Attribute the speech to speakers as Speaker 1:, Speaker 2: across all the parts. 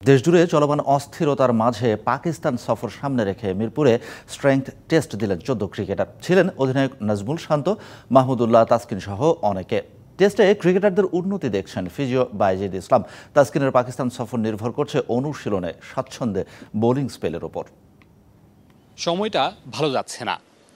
Speaker 1: দেশজুড়ে চলমান অস্থিরতার মাঝে পাকিস্তান সফর সামনে রেখে মিরপুরে স্ট্রেংথ টেস্ট দিলেন 14 ক্রিকেটার। ছিলেন অধিনায়ক নাজমুল শান্ত, মাহমুদুল্লাহ তাসকিন সহ অনেকে। টেস্টে ক্রিকেটারদের উন্নতি দেখছেন ফিজিও বাইজিদ ইসলাম। তাসকিনের পাকিস্তান সফর নির্ভর করছে অনুশীলনে স্বাচ্ছন্দ্যে বোলিং স্পেলের ওপর।
Speaker 2: সময়টা ভালো যাচ্ছে না,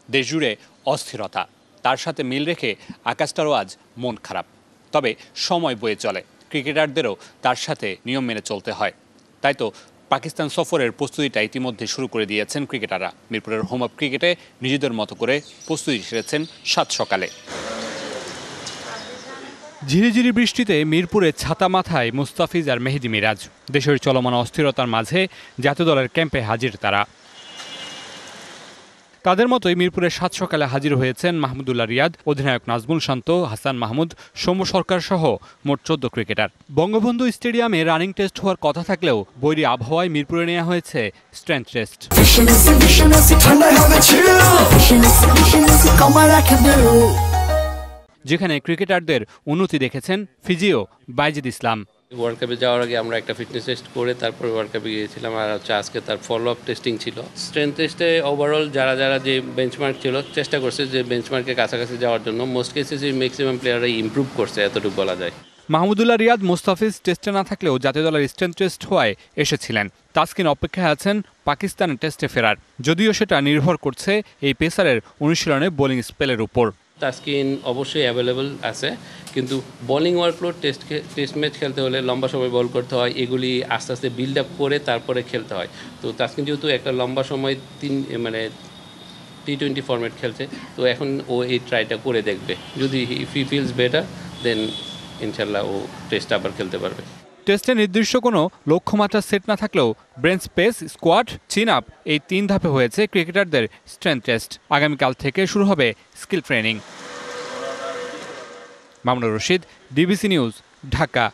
Speaker 2: দেশজুড়ে অস্থিরতা, তার সাথে মিল রেখে আকাশটারও আজ মন খারাপ। তবে সময় বয়ে চলে, ক্রিকেটারদেরও তার সাথে নিয়ম মেনে চলতে হয়। তাই তো পাকিস্তান সফরের প্রস্তুতিটা ইতিমধ্যে শুরু করে দিয়েছেন ক্রিকেটাররা। মিরপুরের হোম অফ ক্রিকেটে নিজেদের মতো করে প্রস্তুতি সেরেছেন সাত সকালে। ঝিরিঝিরি বৃষ্টিতে মিরপুরে ছাতা মাথায় মুস্তাফিজ আর মেহেদি মিরাজ। দেশের চলমান অস্থিরতার মাঝে জাতীয় দলের ক্যাম্পে হাজির তারা। তাদের মতোই মিরপুরের সাত সকালে হাজির হয়েছেন মাহমুদুল্লাহ রিয়াদ, অধিনায়ক নাজমুল শান্ত, হাসান মাহমুদ, সৌম্য সরকার সহ মোট 14 ক্রিকেটার। বঙ্গবন্ধু স্টেডিয়ামে রানিং টেস্ট হওয়ার কথা থাকলেও বৈরী আবহাওয়ায় মিরপুরে নেওয়া হয়েছে স্ট্রেংথ টেস্ট। যেখানে ক্রিকেটারদের উন্নতি দেখেছেন ফিজিও বাইজিদ ইসলাম।
Speaker 3: ওয়ার্ল্ড কাপে যাওয়ার আগে আমরা একটা ফিটনেস টেস্ট করে তারপরে ওয়ার্ল্ড কাপে গিয়েছিলাম, আর আজকে তার ফলো আপ টেস্টিং ছিল। স্ট্রেংথ টেস্টে ওভারঅল যারা যে বেঞ্চমার্ক ছিল চেষ্টা করছে যে বেঞ্চমার্কের কাছাকাছি যাওয়ার জন্য। মোস্ট কেসেস ম্যাক্সিমাম প্লেয়াররা ইমপ্রুভ করছে, এতটুকু বলা যায়।
Speaker 2: মাহমুদুল্লাহ রিয়াদ, মুস্তাফিজ টেস্টে না থাকলেও জাতীয় দলের স্ট্রেংথ টেস্ট হওয়ায় এসেছিলেন। তাসকিন অপেক্ষায় আছেন পাকিস্তানের টেস্টে ফেরার, যদিও সেটা নির্ভর করছে এই পেসারের অনুশীলনে বোলিং স্পেলের উপর।
Speaker 3: তাসকিন অবশ্যই অ্যাভেলেবল আছে, কিন্তু বোলিং ওয়ার্কলোড টেস্ট ম্যাচ খেলতে হলে লম্বা সময় বল করতে হয়, এগুলি আস্তে আস্তে বিল্ড আপ করে তারপরে খেলতে হয়। তো তাসকিন যেহেতু একটা লম্বা সময় T20 ফরম্যাট খেলছে, তো এখন ও এই ট্রাইটা করে দেখবে। যদি হি ফিলস বেটার দেন ইনশাল্লাহ ও টেস্ট আবার খেলতে পারবে।
Speaker 2: টেস্টে নির্দিষ্ট কোনো লক্ষ্যমাত্রা সেট না থাকলেও ব্রেন স্পেস, স্কোয়াড, চিন আপ এই 3 ধাপে হয়েছে ক্রিকেটারদের স্ট্রেংথ টেস্ট। আগামীকাল থেকে শুরু হবে skill training. Mamunur Rashid, DBC news, Dhaka.